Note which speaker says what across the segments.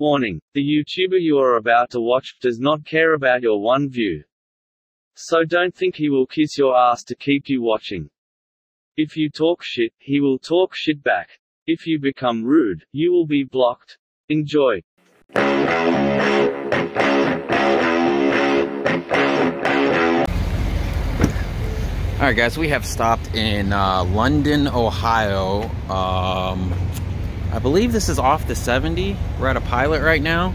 Speaker 1: Warning: the YouTuber you are about to watch does not care about your one view. So don't think he will kiss your ass to keep you watching. If you talk shit, he will talk shit back. If you become rude, you will be blocked. Enjoy.
Speaker 2: Alright guys, we have stopped in London, Ohio. I believe this is off the 70. We're at a pilot right now.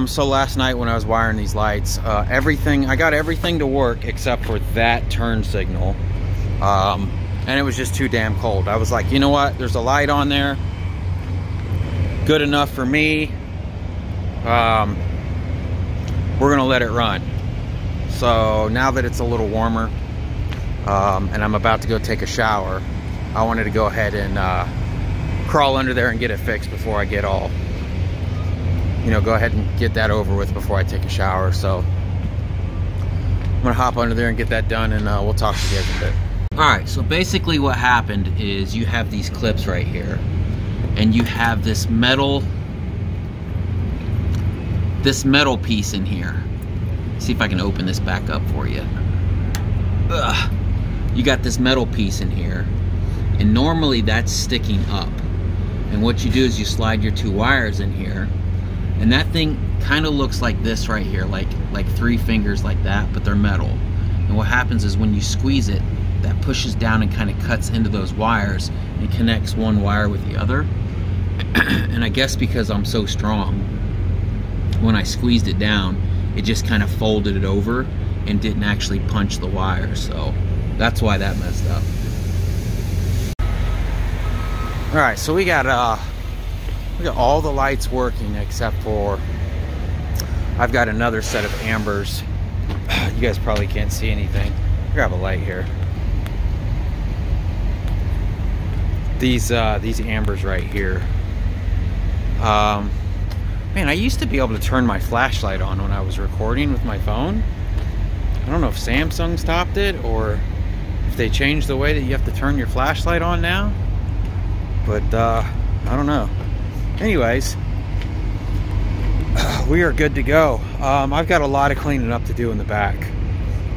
Speaker 2: So last night when I was wiring these lights, I got everything to work except for that turn signal. And it was just too damn cold. I was like, you know what? There's a light on there. Good enough for me. We're gonna let it run. So now that it's a little warmer, and I'm about to go take a shower, I wanted to go ahead and crawl under there and get it fixed before I get all, go ahead and get that over with before I take a shower. So I'm gonna hop under there and get that done, and we'll talk to you guys in a bit. Alright, so basically what happened is you have these clips right here, and you have this metal piece in here. See if I can open this back up for you. Ugh. You got this metal piece in here, and normally that's sticking up. And what you do is you slide your two wires in here, and that thing kind of looks like this right here, like three fingers like that, but they're metal. And what happens is when you squeeze it, that pushes down and kind of cuts into those wires and connects one wire with the other. And I guess because I'm so strong, when I squeezed it down, it just kind of folded it over and didn't actually punch the wire. So that's why that messed up. All right, so we got all the lights working except for I've got another set of ambers. You guys probably can't see anything. Grab a light here. These ambers right here. Man, I used to be able to turn my flashlight on when I was recording with my phone. I don't know if Samsung stopped it or if they changed the way that you have to turn your flashlight on now. But, I don't know. Anyways, we are good to go. I've got a lot of cleaning up to do in the back.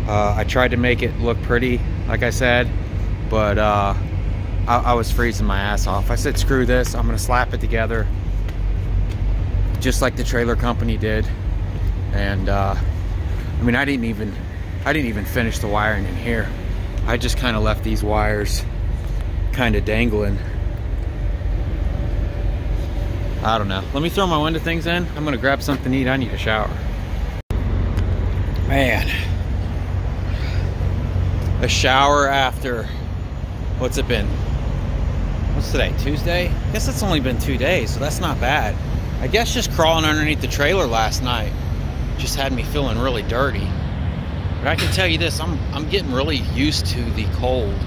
Speaker 2: I tried to make it look pretty, like I said, but I was freezing my ass off. I said, screw this, I'm gonna slap it together, just like the trailer company did. And I mean, I didn't even finish the wiring in here. I just kind of left these wires kind of dangling. I don't know. Let me throw my window things in. I'm gonna grab something to eat. I need a shower. Man, a shower after, what's it been? What's today, Tuesday? I guess it's only been 2 days, so that's not bad. I guess just crawling underneath the trailer last night just had me feeling really dirty. But I can tell you this, I'm getting really used to the cold.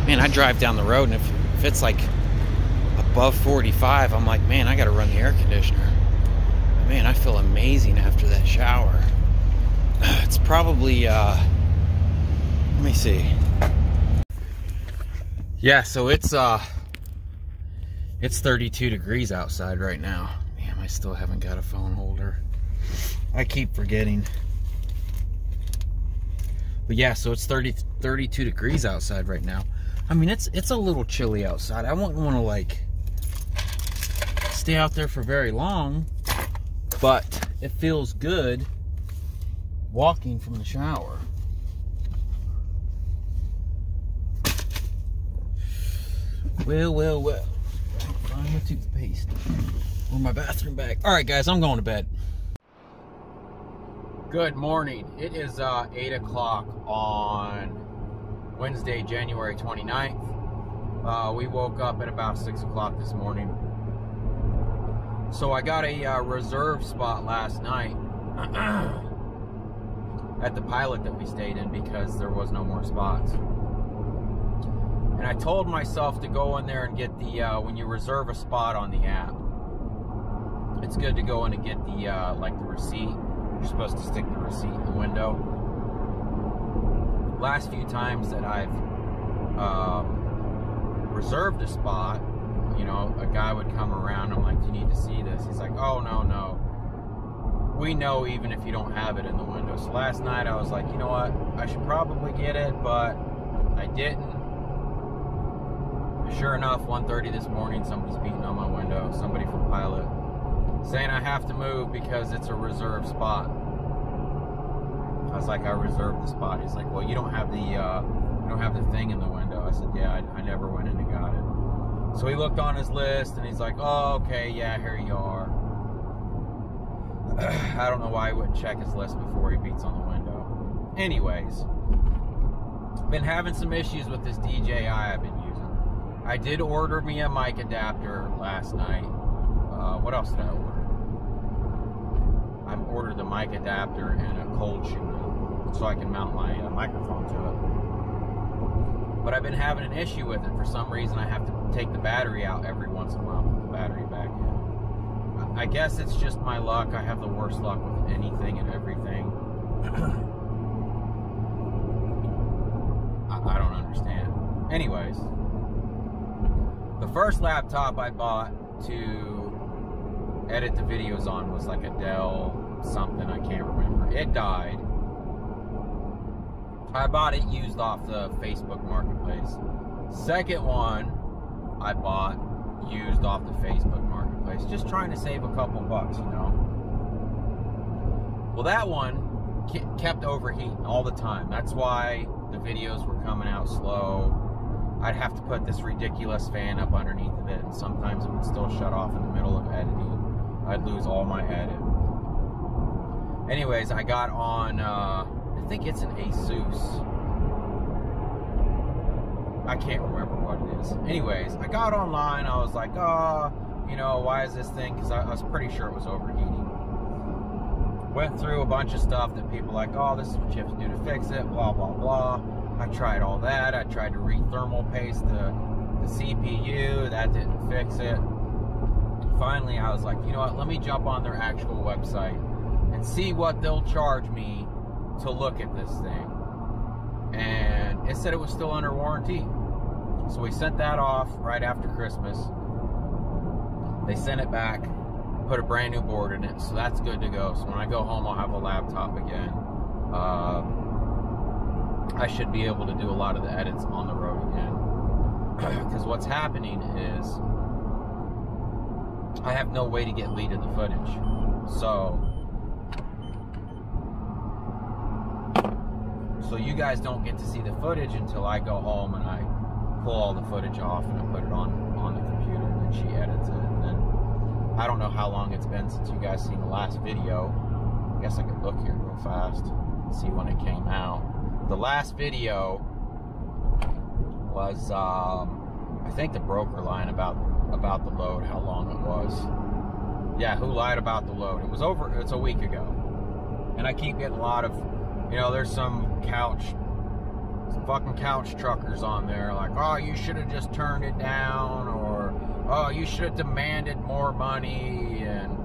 Speaker 2: Man, I drive down the road, and if it's like above 45, I'm like, man, I gotta run the air conditioner. Man, I feel amazing after that shower. It's probably, let me see. Yeah, so it's 32 degrees outside right now. Damn, I still haven't got a phone holder. I keep forgetting. But yeah, so it's 32 degrees outside right now. I mean, it's a little chilly outside. I wouldn't want to like stay out there for very long, but it feels good walking from the shower. Well. Find my toothpaste. Or my bathroom bag. Alright guys, I'm going to bed. Good morning. It is 8 o'clock on Wednesday, January 29th. We woke up at about 6 o'clock this morning. So I got a reserve spot last night at the pilot that we stayed in because there was no more spots. And I told myself to go in there and get the, when you reserve a spot on the app, it's good to go in and get the, like the receipt. You're supposed to stick the receipt in the window. Last few times that I've reserved a spot, guy would come around. I'm like, do you need to see this? He's like, oh, no. We know even if you don't have it in the window. So last night I was like, you know what? I should probably get it, but I didn't. Sure enough, 1:30 this morning, somebody's beating on my window. Somebody from Pilot saying I have to move because it's a reserved spot. I was like, I reserved the spot. He's like, well, you don't have the thing in the window. I said, yeah, I never went in and got it. So he looked on his list and he's like, oh, okay, yeah, here you are. I don't know why he wouldn't check his list before he beats on the window. Anyways, been having some issues with this DJI I've been using. I did order me a mic adapter last night. What else did I order? I ordered the mic adapter and a cold shoe so I can mount my microphone to it. But I've been having an issue with it. For some reason, I have to take the battery out every once in a while, put the battery back in. I guess it's just my luck. I have the worst luck with anything and everything. I don't understand. Anyways, the first laptop I bought to edit the videos on was like a Dell something, I can't remember. It died. I bought it used off the Facebook Marketplace. Second one I bought used off the Facebook Marketplace, just trying to save a couple bucks, you know. Well, that one kept overheating all the time. That's why the videos were coming out slow. I'd have to put this ridiculous fan up underneath of it, and sometimes it would still shut off in the middle of editing. I'd lose all my edit. Anyways, I got on, I think it's an Asus. I can't remember what it is. Anyways, I got online. I was like, oh, you know, why is this thing? Because I was pretty sure it was overheating. Went through a bunch of stuff that people like, oh, this is what you have to do to fix it, blah, blah, blah. I tried all that. I tried to re-thermal paste the CPU. That didn't fix it. Finally, I was like, you know what? Let me jump on their actual website and see what they'll charge me to look at this thing. And it said it was still under warranty. So we sent that off right after Christmas. They sent it back, put a brand new board in it, so that's good to go. So when I go home, I'll have a laptop again. I should be able to do a lot of the edits on the road again. Because what's happening is I have no way to get lead of the footage. So you guys don't get to see the footage until I go home and I pull all the footage off and I put it on the computer, and then she edits it. And then I don't know how long it's been since you guys seen the last video. I guess I could look here real fast, see when it came out. The last video was I think the broker line about the load, how long it was. Yeah, who lied about the load? It's a week ago. And I keep getting a lot of, you know, there's some fucking couch truckers on there like, oh, you should have just turned it down, or oh, you should have demanded more money. And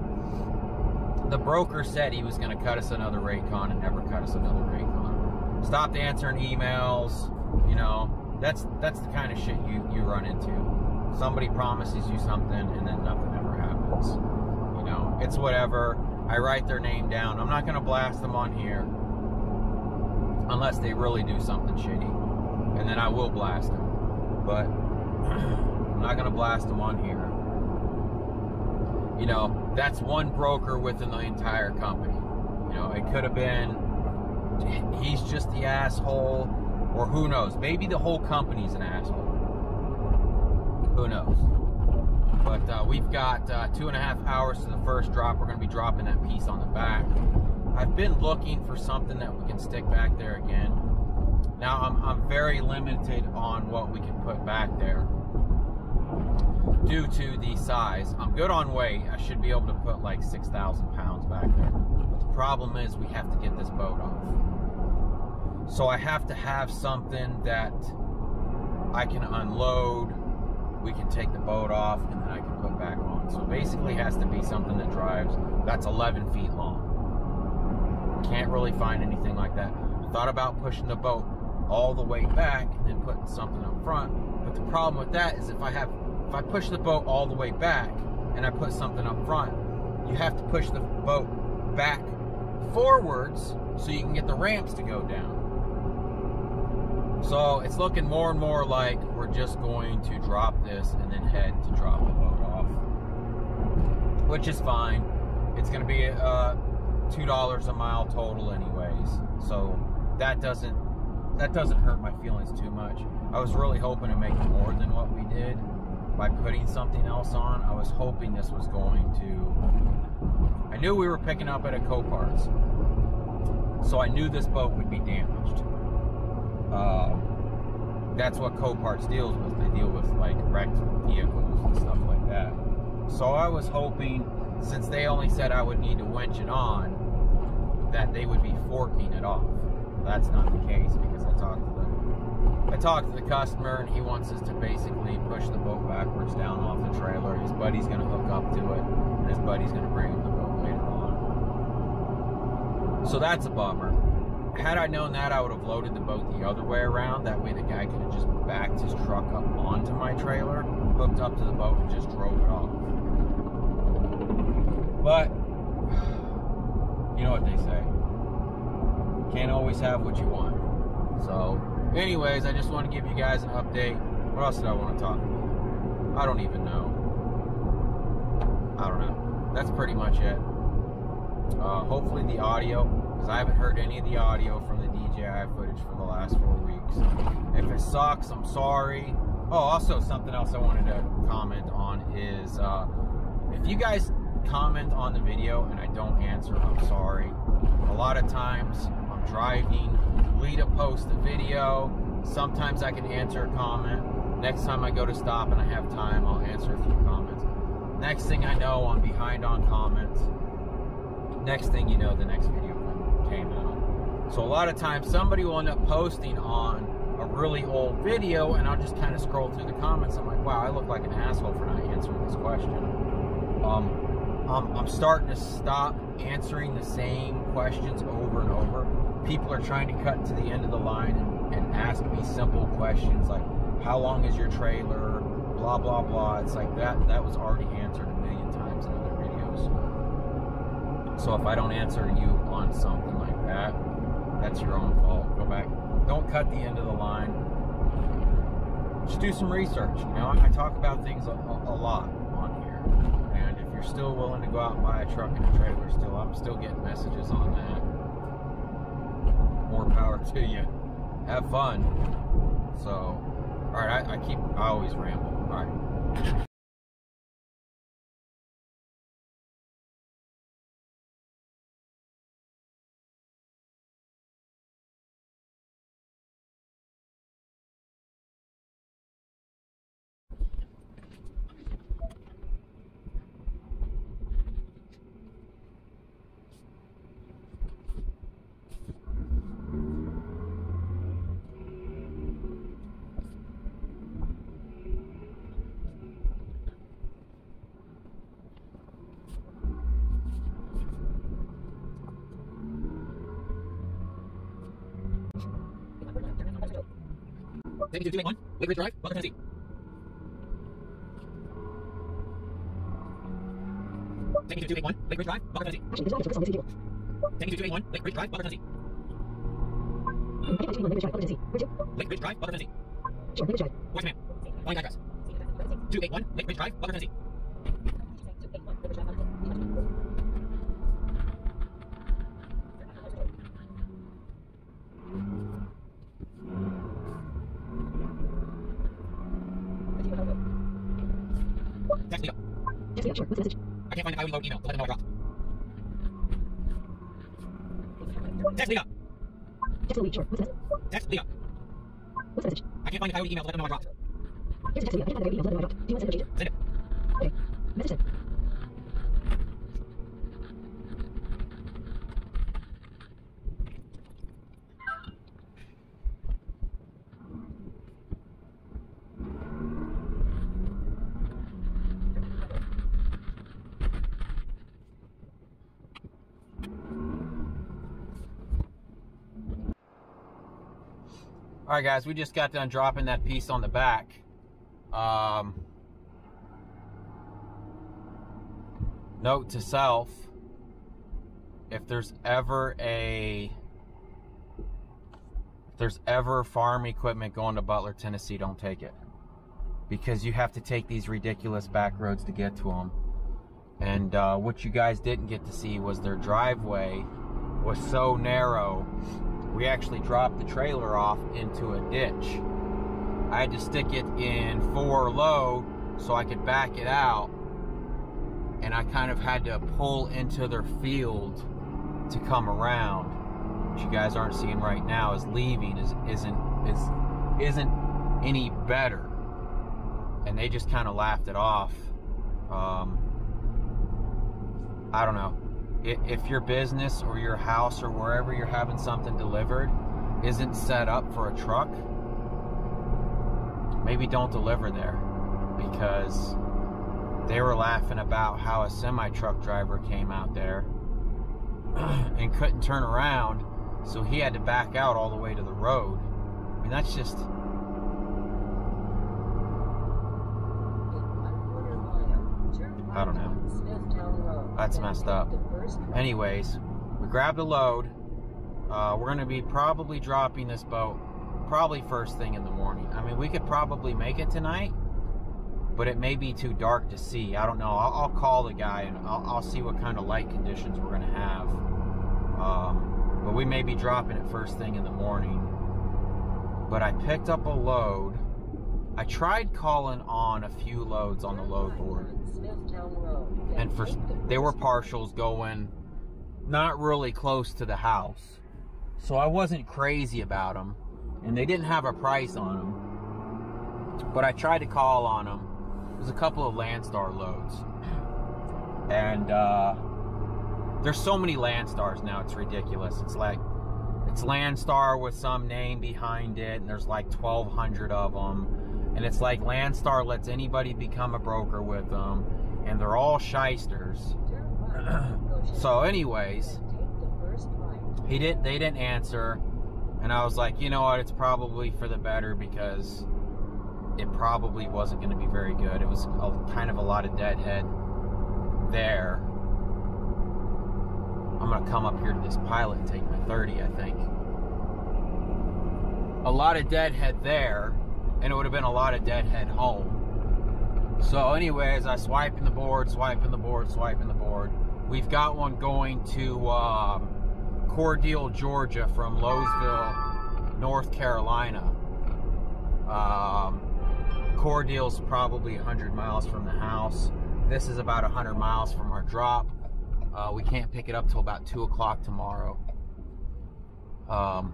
Speaker 2: the broker said he was going to cut us another Raycon and never cut us another Raycon. Stopped answering emails. You know, that's the kind of shit you run into. Somebody promises you something and then nothing ever happens. You know, it's whatever. I write their name down. I'm not going to blast them on here unless they really do something shitty, and then I will blast them. But I'm not going to blast them on here. You know, that's one broker within the entire company. You know, it could have been he's just the asshole, or who knows, maybe the whole company's an asshole. Who knows? But we've got 2.5 hours to the first drop. We're going to be dropping that piece on the back. I've been looking for something that we can stick back there again. Now I'm very limited on what we can put back there due to the size. I'm good on weight. I should be able to put like 6,000 pounds back there. But the problem is we have to get this boat off. So I have to have something that I can unload. We can take the boat off and then I can put back on. So basically it has to be something that drives, that's 11 feet long. Can't really find anything like that. I thought about pushing the boat all the way back and putting something up front. But the problem with that is if I have if I push the boat all the way back and I put something up front, you have to push the boat back forwards so you can get the ramps to go down. So it's looking more and more like we're just going to drop this and then head to drop the boat off, which is fine. It's going to be $2 a mile total anyways, so that doesn't hurt my feelings too much. I was really hoping to make more than what we did by putting something else on. I was hoping this was going to, I knew we were picking up at a Coparts, so I knew this boat would be damaged. That's what Coparts deals with. They deal with like wrecked vehicles and stuff like that. So I was hoping, since they only said I would need to winch it on, that they would be forking it off. That's not the case, because I talked to the customer, and he wants us to basically push the boat backwards down off the trailer. His buddy's going to hook up to it, and his buddy's going to bring him the boat later on. So that's a bummer. Had I known that, I would have loaded the boat the other way around. That way the guy could have just backed his truck up onto my trailer, hooked up to the boat, and just drove it off. But you know what they say, can't always have what you want. So anyways, I just want to give you guys an update. What else did I want to talk about? I don't even know. I don't know. That's pretty much it. Hopefully the audio, because I haven't heard any of the audio from the DJI footage for the last 4 weeks. If it sucks, I'm sorry. Oh, also something else I wanted to comment on is, if you guys comment on the video and I don't answer, I'm sorry. A lot of times I'm driving, Lita posts the video, sometimes I can answer a comment. Next time I go to stop and I have time, I'll answer a few comments. Next thing I know, I'm behind on comments. Next thing you know, the next video came out. So a lot of times somebody will end up posting on a really old video, and I'll just kind of scroll through the comments. I'm like, wow, I look like an asshole for not answering this question. I'm starting to stop answering the same questions over and over. People are trying to cut to the end of the line and ask me simple questions like, how long is your trailer, blah, blah, blah. It's like that was already answered a million times in other videos. So if I don't answer you on something like that, that's your own fault. Go back. Don't cut the end of the line. Just do some research. You know, I talk about things a lot on here. And if you're still willing to go out and buy a truck and a trailer, I'm still getting messages on that. More power to you. Have fun. So, all right, I always ramble. All right. Take me to 281, Lake Ridge Drive, Butler, Tennessee. Take me to 281, Lake Ridge Drive, Butler, Tennessee. Take me to 281, Lake Ridge Drive, Butler, Tennessee. Lake Ridge Drive, Butler, Tennessee. Voice command. Following address. 281, Lake Ridge Drive, Butler, Tennessee. Text Lita. Sure. What's the message? I can't find the coyote load email, so let them know I dropped. Text Lita. Sure. What's the message? Text Lita. What's the message? I can't find the coyote email, so let them know I dropped. Here's a text Lita. I can't find the coyote email, so let them know I dropped. Do you want to send it? Send it. Okay. Message sent. All right, guys, we just got done dropping that piece on the back. note to self, if there's ever farm equipment going to Butler, Tennessee, don't take it. Because you have to take these ridiculous back roads to get to them. And what you guys didn't get to see was their driveway was so narrow, we actually dropped the trailer off into a ditch. I had to stick it in 4 low so I could back it out. And I kind of had to pull into their field to come around. What you guys aren't seeing right now is leaving isn't any better. And they just kind of laughed it off. I don't know. If your business or your house or wherever you're having something delivered isn't set up for a truck, maybe don't deliver there. Because they were laughing about how a semi-truck driver came out there and couldn't turn around, so he had to back out all the way to the road. I mean, that's just... I don't know. That's messed up. Anyways, we grabbed a load. We're going to be probably dropping this boat probably first thing in the morning. I mean, we could probably make it tonight, but it may be too dark to see. I don't know. I'll call the guy and I'll see what kind of light conditions we're going to have. But we may be dropping it first thing in the morning. But I picked up a load. I tried calling on a few loads on the load board. And they were partials going not really close to the house. So I wasn't crazy about them. And they didn't have a price on them. But I tried to call on them. There's a couple of Landstar loads. And there's so many Landstars now, it's ridiculous. It's like, it's Landstar with some name behind it, and there's like 1,200 of them. And it's like Landstar lets anybody become a broker with them, and they're all shysters. So anyways, they didn't answer, and I was like, you know what, it's probably for the better, because it probably wasn't going to be very good. It was kind of a lot of deadhead there. I'm going to come up here to this pilot and take my 30, I think. A lot of deadhead there, and it would have been a lot of deadhead home. So anyways, I swiping the board, swiping the board, swiping the board. We've got one going to Cordele, Georgia from Lowesville, North Carolina. Cordele's probably 100 miles from the house. This is about 100 miles from our drop. We can't pick it up till about 2 o'clock tomorrow. Got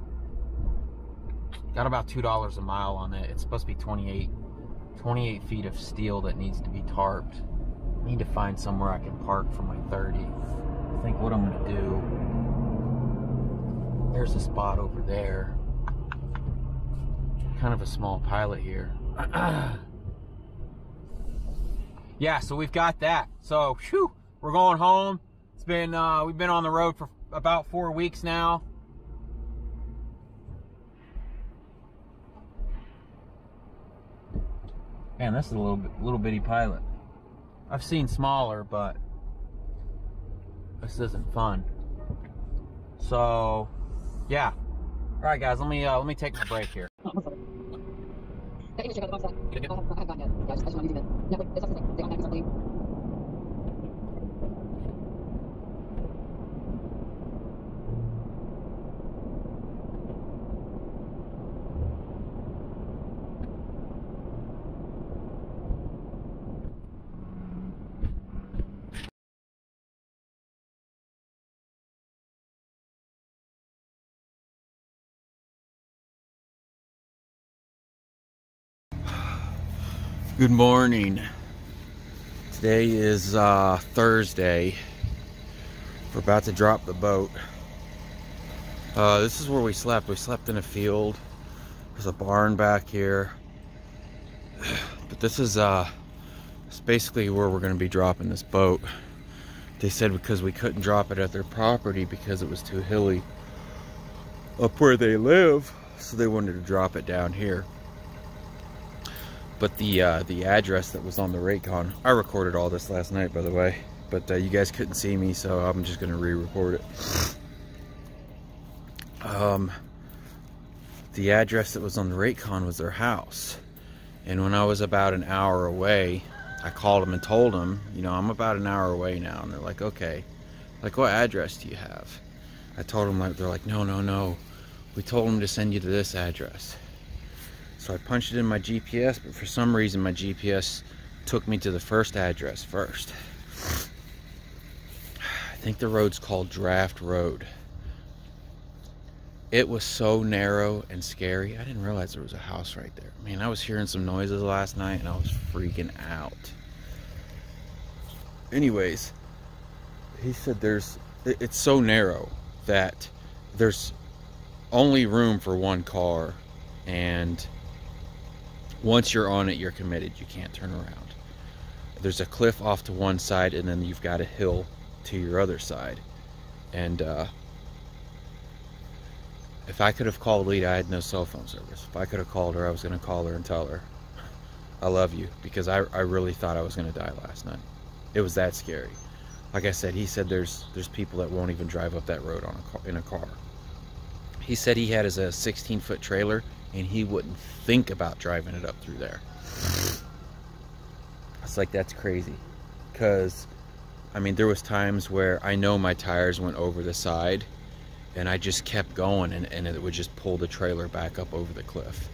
Speaker 2: about $2 a mile on it. It's supposed to be 28 feet of steel that needs to be tarped. I need to find somewhere I can park for my 30. I think what I'm gonna do, there's a spot over there. Kind of a small pilot here. Yeah, so we've got that. So, whew, we're going home. It's been, we've been on the road for about 4 weeks now. Man, this is a little bitty pilot. I've seen smaller, but this isn't fun. So, yeah. All right, guys. Let me take my break here. Good morning. Today is Thursday. We're about to drop the boat. This is where we slept. We slept in a field. There's a barn back here. But this is it's basically where we're going to be dropping this boat. They said because we couldn't drop it at their property because it was too hilly up where they live, so they wanted to drop it down here. But the address that was on the Raycon, I recorded all this last night, by the way. but you guys couldn't see me, so I'm just gonna re-record it. The address that was on the Raycon was their house, and when I was about an hour away, I called them and told them, you know, I'm about an hour away now, and they're like, okay, like, what address do you have? I told them, like, they're like, no, we told them to send you to this address. So I punched it in my GPS, but for some reason my GPS took me to the first address first. I think the road's called Draft Road. It was so narrow and scary. I didn't realize there was a house right there. Man, I was hearing some noises last night and I was freaking out. Anyways, he said it's so narrow that there's only room for one car, and once you're on it, you're committed. You can't turn around. There's a cliff off to one side, and then you've got a hill to your other side. And if I could have called Lita, I had no cell phone service. If I could have called her, I was going to call her and tell her, I love you, because I really thought I was going to die last night. It was that scary. Like I said, he said there's people that won't even drive up that road in a car. He said he had his 16-foot trailer, and he wouldn't think about driving it up through there. It's like, that's crazy. Because, I mean, there was times where I know my tires went over the side, and I just kept going, and it would just pull the trailer back up over the cliff.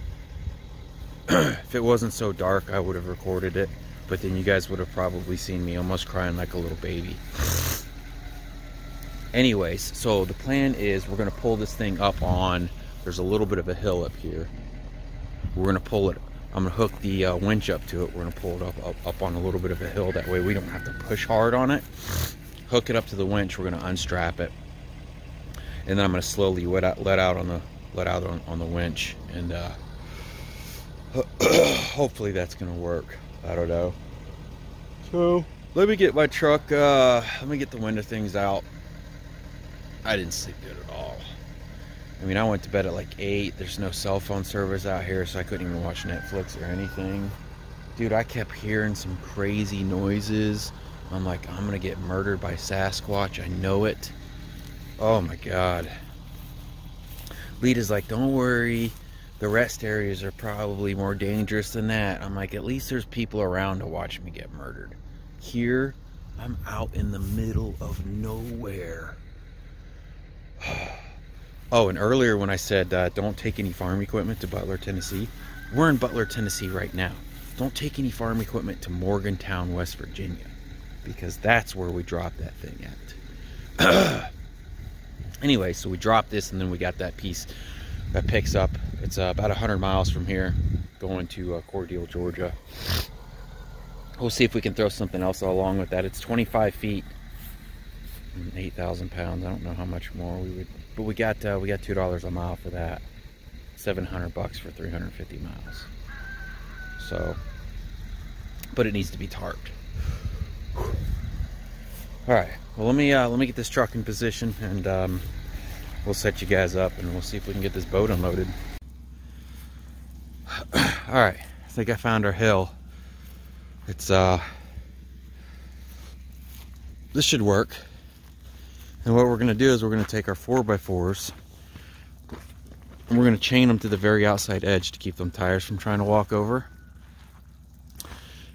Speaker 2: If it wasn't so dark, I would have recorded it, but then you guys would have probably seen me almost crying like a little baby. Anyways, so the plan is we're going to pull this thing up on, there's a little bit of a hill up here. We're going to pull it, I'm going to hook the winch up to it. We're going to pull it up on a little bit of a hill. That way we don't have to push hard on it. Hook it up to the winch. We're going to unstrap it. And then I'm going to slowly let out on the winch, and hopefully that's going to work. I don't know. So let me get my truck. Let me get the window things out. I didn't sleep good at all. I mean, I went to bed at like 8. There's no cell phone service out here, so I couldn't even watch Netflix or anything. Dude, I kept hearing some crazy noises. I'm like, I'm gonna get murdered by Sasquatch. I know it. Oh my God. Lita's like, don't worry, the rest areas are probably more dangerous than that. I'm like, at least there's people around to watch me get murdered. Here, I'm out in the middle of nowhere. Oh, and earlier when I said don't take any farm equipment to Butler, Tennessee, we're in Butler, Tennessee right now. Don't take any farm equipment to Morgantown, West Virginia, because that's where we dropped that thing at. Anyway, so we dropped this, and then we got that piece that picks up. It's about 100 miles from here, going to Cordele, Georgia. We'll see if we can throw something else along with that. It's 25 feet, 8,000 pounds. I don't know how much more we would, but we got $2 a mile for that. $700 for 350 miles. So, but it needs to be tarped. All right. Well, let me get this truck in position, and we'll set you guys up, and we'll see if we can get this boat unloaded. All right. I think I found our hill. It's this should work. And what we're going to do is we're going to take our 4x4s, and we're going to chain them to the very outside edge to keep them tires from trying to walk over.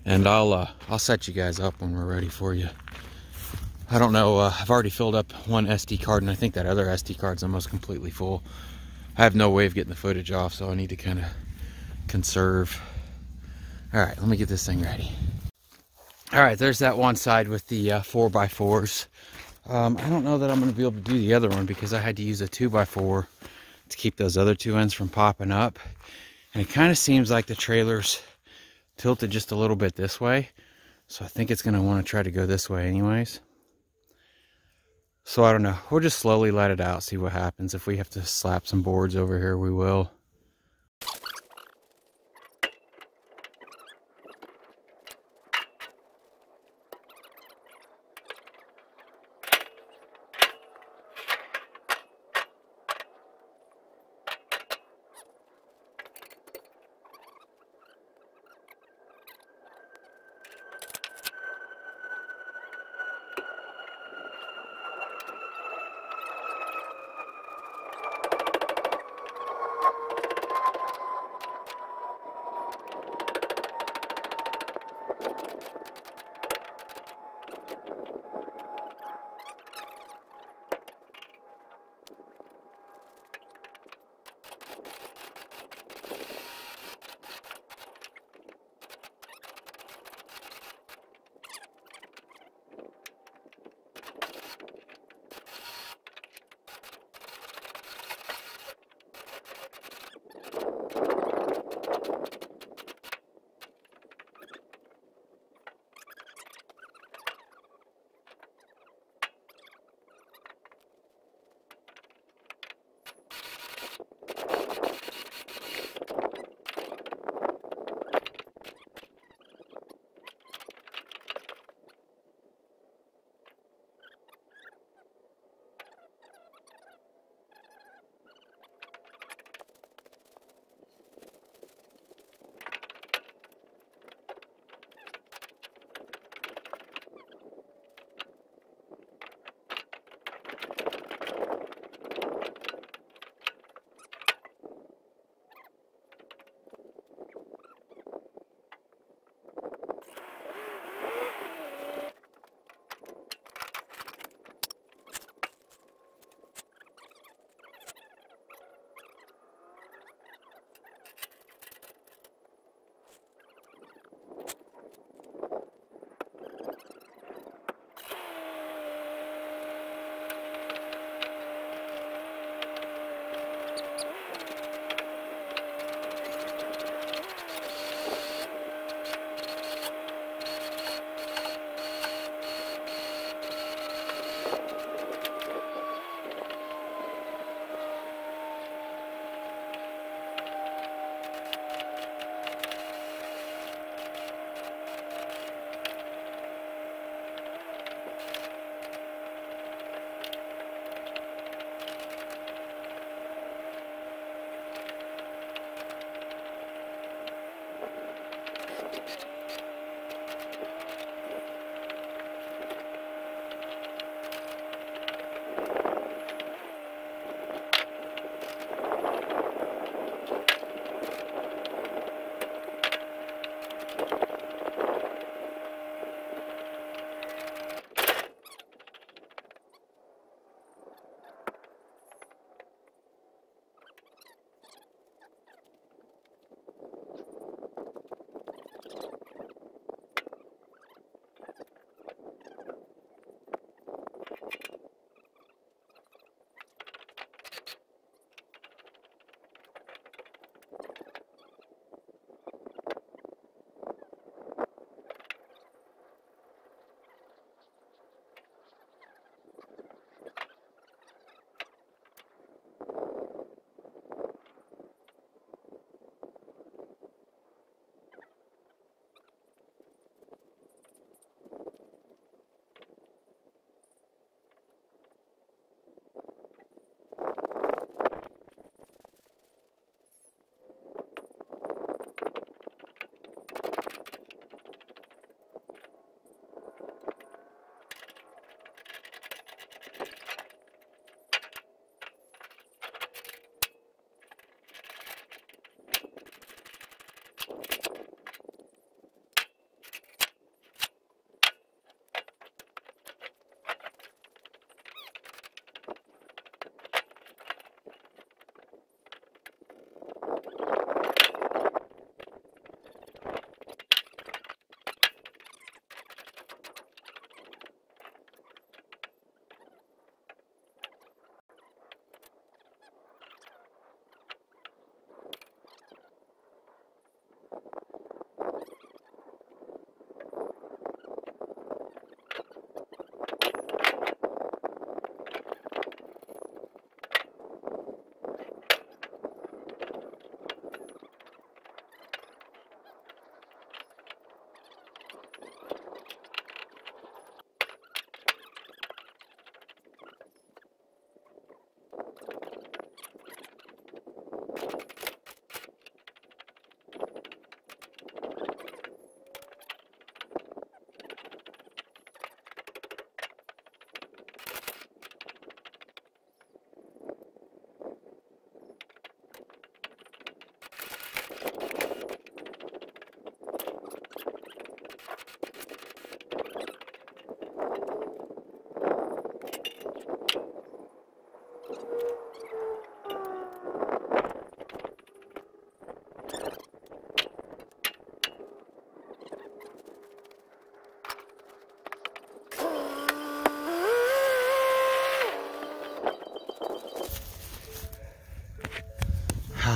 Speaker 2: And I'll set you guys up when we're ready for you. I don't know, I've already filled up one SD card, and I think that other SD card's almost completely full. I have no way of getting the footage off, so I need to kind of conserve. All right, let me get this thing ready. All right, there's that one side with the 4x4s. I don't know that I'm going to be able to do the other one, because I had to use a 2x4 to keep those other two ends from popping up. And it kind of seems like the trailer's tilted just a little bit this way, so I think it's going to want to try to go this way anyways. So I don't know, we'll just slowly let it out, see what happens. If we have to slap some boards over here, we will.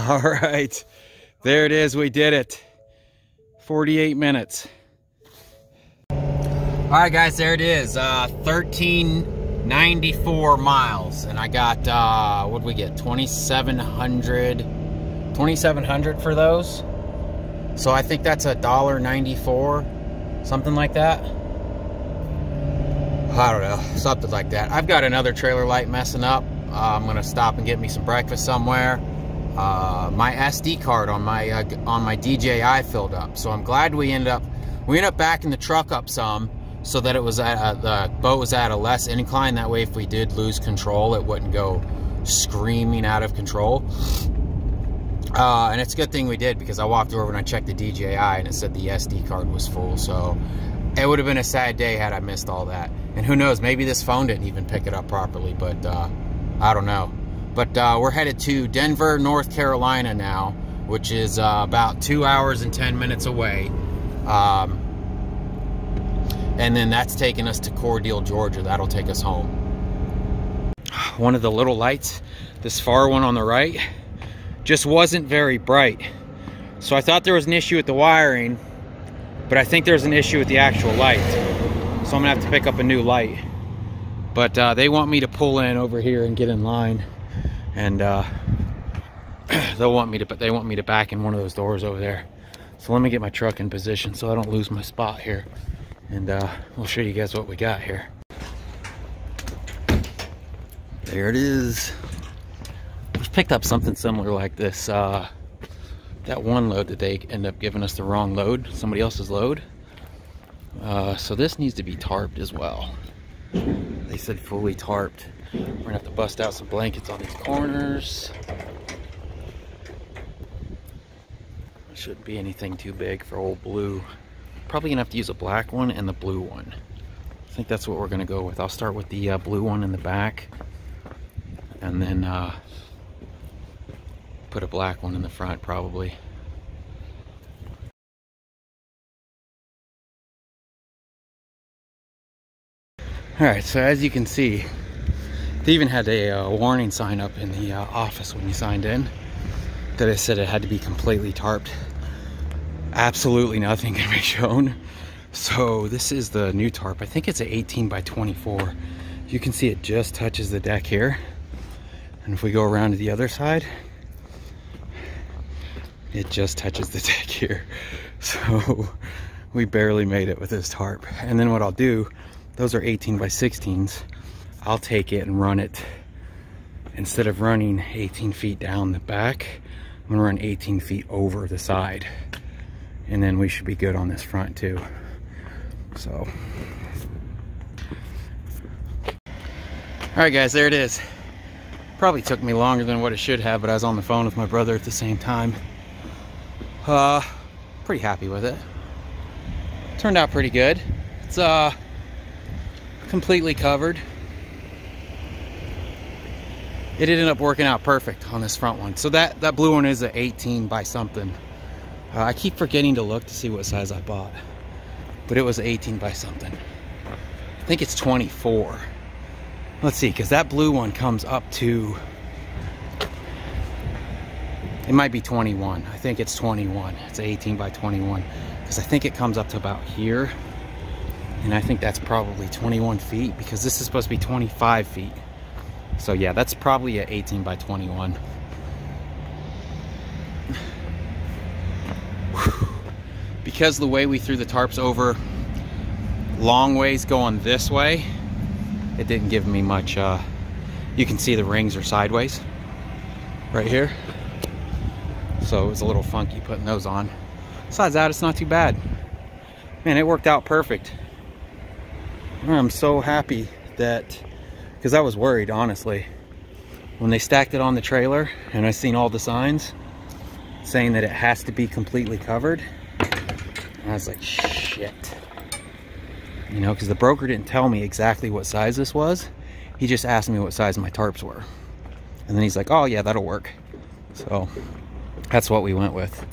Speaker 2: All right, there it is. We did it. 48 minutes. All right, guys, there it is. 1394 miles, and I got what did we get? 2,700 for those. So I think that's $1.94, something like that. I don't know, something like that. I've got another trailer light messing up. I'm gonna stop and get me some breakfast somewhere. My SD card on my DJI filled up, so I'm glad we ended up backing the truck up some, so that it was at the boat was at a less incline. That way, if we did lose control, it wouldn't go screaming out of control. And it's a good thing we did, because I walked over and I checked the DJI and it said the SD card was full. So it would have been a sad day had I missed all that. And who knows, maybe this phone didn't even pick it up properly, but I don't know. But we're headed to Denver, North Carolina now, which is about 2 hours and 10 minutes away. And then that's taking us to Cordele, Georgia. That'll take us home. One of the little lights, this far one on the right, just wasn't very bright. So I thought there was an issue with the wiring, but I think there's an issue with the actual light. So I'm gonna have to pick up a new light. But they want me to pull in over here and get in line, and they want me to back in one of those doors over there. So let me get my truck in position so I don't lose my spot here, and we'll show you guys what we got here. There it is. We've picked up something similar like this. That one load that they end up giving us the wrong load, somebody else's load. So this needs to be tarped as well. They said fully tarped. We're gonna have to bust out some blankets on these corners. Shouldn't be anything too big for old blue. Probably gonna have to use a black one and the blue one. I think that's what we're gonna go with. I'll start with the blue one in the back, and then put a black one in the front probably. Alright, so as you can see, they even had a warning sign up in the office when you signed in that it said it had to be completely tarped. Absolutely nothing can be shown. So this is the new tarp. I think it's an 18 by 24. You can see it just touches the deck here. And if we go around to the other side, it just touches the deck here. So we barely made it with this tarp. And then what I'll do, those are 18 by 16s. I'll take it and run it. Instead of running 18 feet down the back, I'm gonna run 18 feet over the side. And then we should be good on this front too. So. All right guys, there it is. Probably took me longer than what it should have, but I was on the phone with my brother at the same time. Pretty happy with it. Turned out pretty good. It's completely covered. It ended up working out perfect on this front one. So that blue one is an 18 by something. I keep forgetting to look to see what size I bought, but it was 18 by something. I think it's 24. Let's see, because that blue one comes up to, it might be 21. I think it's 21. It's 18 by 21, because I think it comes up to about here. And I think that's probably 21 feet, because this is supposed to be 25 feet. So yeah, that's probably an 18 by 21. Because the way we threw the tarps over long ways going this way, it didn't give me much. You can see the rings are sideways right here. So it was a little funky putting those on. Besides that, it's not too bad. Man, it worked out perfect. I'm so happy that, because I was worried, honestly, when they stacked it on the trailer and I seen all the signs saying that it has to be completely covered. And I was like, shit. You know, because the broker didn't tell me exactly what size this was. He just asked me what size my tarps were. And then he's like, oh yeah, that'll work. So that's what we went with.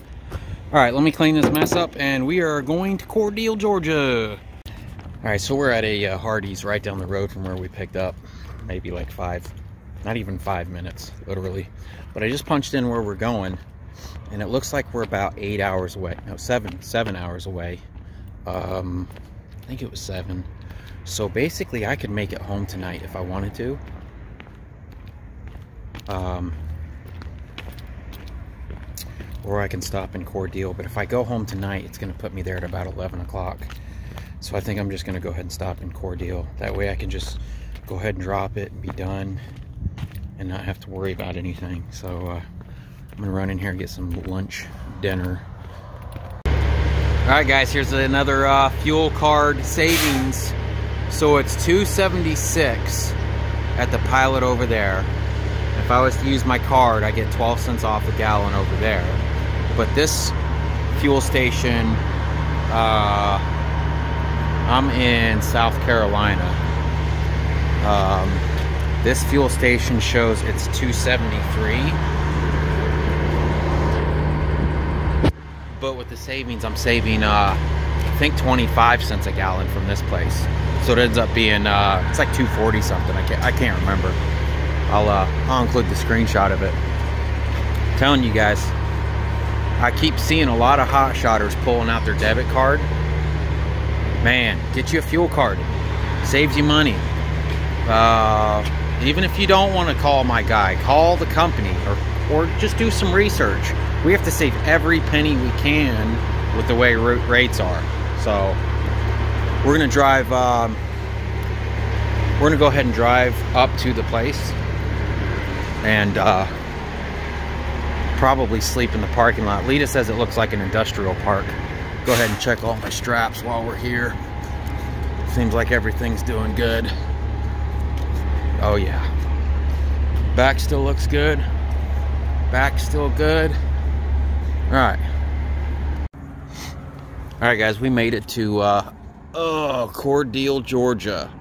Speaker 2: All right, let me clean this mess up and we are going to Cordele, Georgia. All right, so we're at a Hardee's right down the road from where we picked up. Maybe like five Not even 5 minutes, literally. But I just punched in where we're going, and it looks like we're about 8 hours away. No, 7 hours away. I think it was 7. So basically, I could make it home tonight if I wanted to. Or I can stop in Cordele. But if I go home tonight, it's going to put me there at about 11 o'clock. So I think I'm just going to go ahead and stop in Cordele. That way I can just go ahead and drop it and be done and not have to worry about anything. So I'm going to run in here and get some lunch, dinner. Alright guys, here's another fuel card savings. So it's $2.76 at the Pilot over there. If I was to use my card, I get 12 cents off a gallon over there. But this fuel station, I'm in South Carolina. This fuel station shows it's $2.73. But with the savings, I'm saving, I think 25 cents a gallon from this place. So it ends up being, it's like $2.40 something. I can't remember. I'll include the screenshot of it. I'm telling you guys, I keep seeing a lot of hot shotters pulling out their debit card. Man, get you a fuel card. Saves you money. Even if you don't want to call my guy, call the company or just do some research. We have to save every penny we can with the way rates are. So we're gonna drive. We're gonna go ahead and drive up to the place and probably sleep in the parking lot. Lita says it looks like an industrial park. Go ahead and check all my straps while we're here. Seems like everything's doing good. Oh yeah. Back still looks good. Back still good. Alright. Alright guys, we made it to Cordele, Georgia.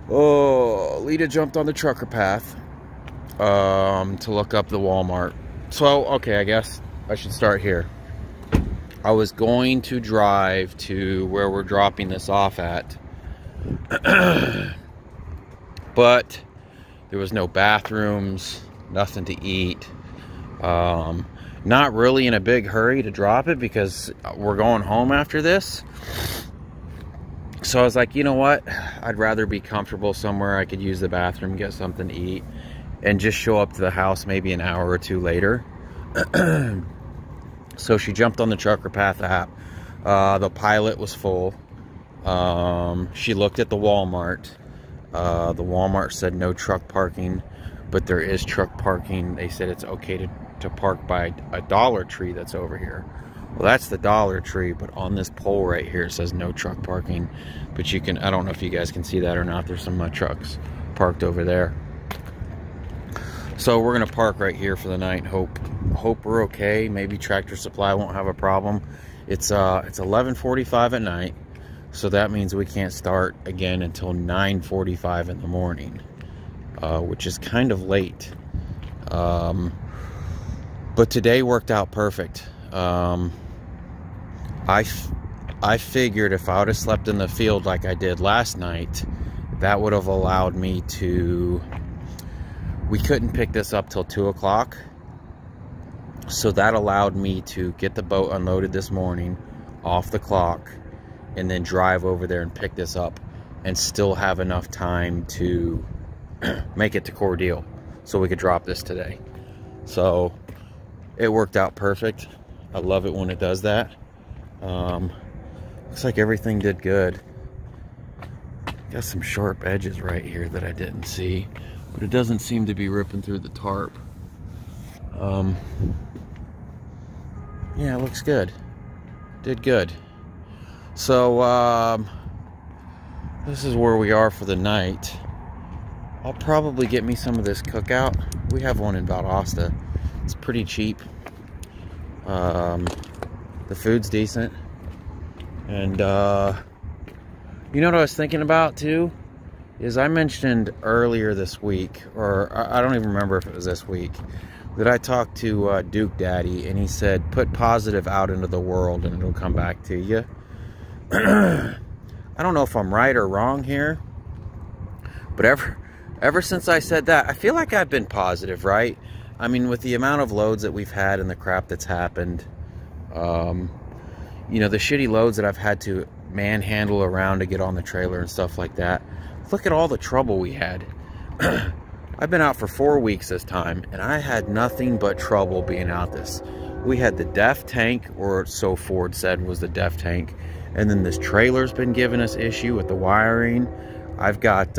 Speaker 2: Oh, Lita jumped on the trucker path to look up the Walmart. So, okay, I guess I should start here. I was going to drive to where we're dropping this off at. But there was no bathrooms, nothing to eat. Not really in a big hurry to drop it because we're going home after this. So I was like, you know what? I'd rather be comfortable somewhere I could use the bathroom, get something to eat, and just show up to the house maybe an hour or two later. So she jumped on the trucker path app. The Pilot was full. She looked at the Walmart. The Walmart said no truck parking, but there is truck parking. They said it's okay to park by a Dollar Tree that's over here. Well, that's the Dollar Tree, but on this pole right here it says no truck parking. But you can, I don't know if you guys can see that or not, there's some trucks parked over there. So we're gonna park right here for the night and hope we're okay. Maybe Tractor Supply won't have a problem. It's 11:45 at night, so that means we can't start again until 9:45 in the morning, which is kind of late. But today worked out perfect. I figured if I would have slept in the field like I did last night, that would have allowed me to... We couldn't pick this up till 2 o'clock. So that allowed me to get the boat unloaded this morning off the clock and then drive over there and pick this up and still have enough time to make it to Cordele so we could drop this today. So it worked out perfect. I love it when it does that. Looks like everything did good. Got some sharp edges right here that I didn't see, but it doesn't seem to be ripping through the tarp. Yeah, it looks good. Did good. So this is where we are for the night. I'll probably get me some of this cookout. We have one in Valdosta. It's pretty cheap. The food's decent. And you know what I was thinking about too? Is I mentioned earlier this week, or I don't even remember if it was this week, that I talked to Duke Daddy, and he said, put positive out into the world and it'll come back to you. I don't know if I'm right or wrong here, but ever since I said that, I feel like I've been positive, right? I mean, with the amount of loads that we've had and the crap that's happened, you know, the shitty loads that I've had to manhandle around to get on the trailer and stuff like that. Look at all the trouble we had. I've been out for 4 weeks this time, and I had nothing but trouble being out this. We had the DEF tank, or so Ford said was the DEF tank, and then this trailer's been giving us issue with the wiring. I've got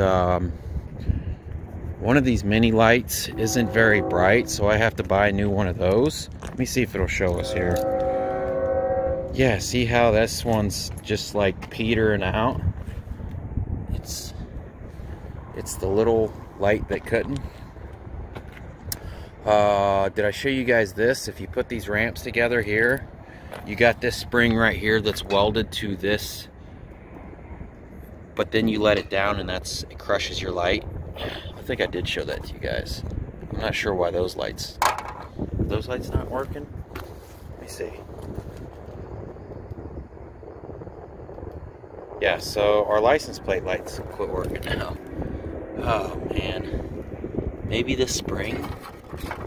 Speaker 2: one of these mini lights isn't very bright, so I have to buy a new one of those. Let me see if it'll show us here. Yeah, see how this one's just like petering out? It's the little light that couldn't. Did I show you guys this? If you put these ramps together here, you got this spring right here that's welded to this, but then you let it down and it crushes your light. I think I did show that to you guys. I'm not sure why those lights not working. Let me see. Yeah, so our license plate lights quit working now. Oh man, maybe this spring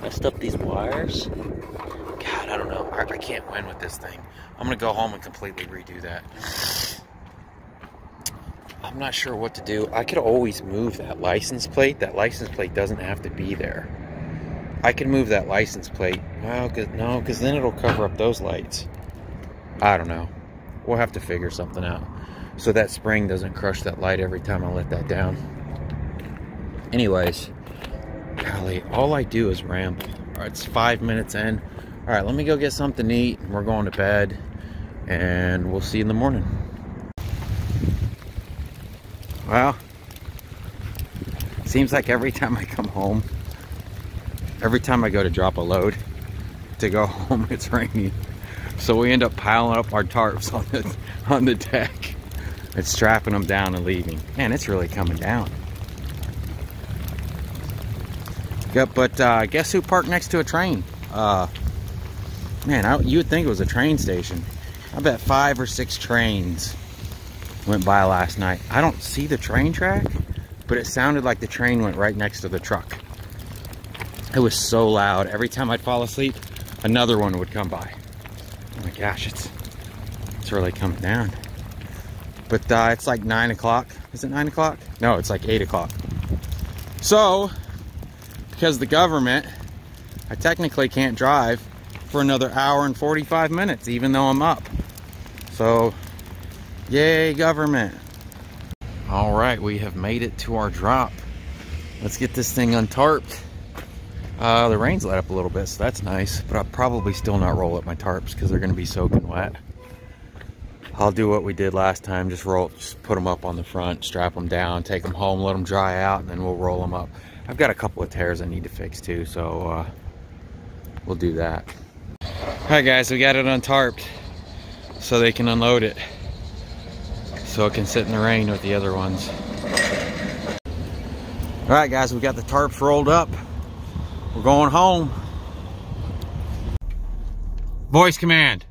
Speaker 2: messed up these wires. God, I don't know. I can't win with this thing. I'm gonna go home and completely redo that. I'm not sure what to do. I could always move that license plate. That license plate doesn't have to be there. I can move that license plate. Well, because then it'll cover up those lights. I don't know. We'll have to figure something out, so that spring doesn't crush that light every time I let that down. Anyways, golly, all I do is ramble. All right, it's 5 minutes in. All right, let me go get something to eat. We're going to bed, and we'll see you in the morning. Well, seems like every time I come home, every time I go to drop a load to go home, it's raining. So we end up piling up our tarps on the deck and strapping them down and leaving. Man, it's really coming down. Yep, but guess who parked next to a train? Man, you would think it was a train station. I bet 5 or 6 trains went by last night. I don't see the train track, but it sounded like the train went right next to the truck. It was so loud. Every time I'd fall asleep, another one would come by. Oh my gosh, it's really coming down. But it's like 9 o'clock. Is it 9 o'clock? No, it's like 8 o'clock. So, because the government, I technically can't drive for another hour and 45 minutes, even though I'm up. So, yay, government. All right, we have made it to our drop. Let's get this thing untarped. The rain's let up a little bit, so that's nice, but I'll probably still not roll up my tarps because they're gonna be soaking wet. I'll do what we did last time, just put them up on the front, strap them down, take them home, let them dry out, and then we'll roll them up. I've got a couple of tears I need to fix too, so we'll do that. All right guys, we got it untarped so they can unload it, so it can sit in the rain with the other ones. All right guys, we got the tarps rolled up. We're going home. Voice command.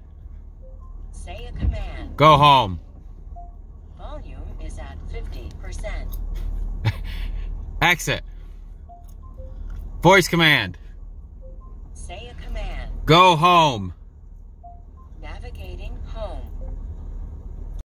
Speaker 3: Say a command.
Speaker 2: Go home.
Speaker 3: Volume is at 50%.
Speaker 2: Exit. Voice command.
Speaker 3: Say a command.
Speaker 2: Go home.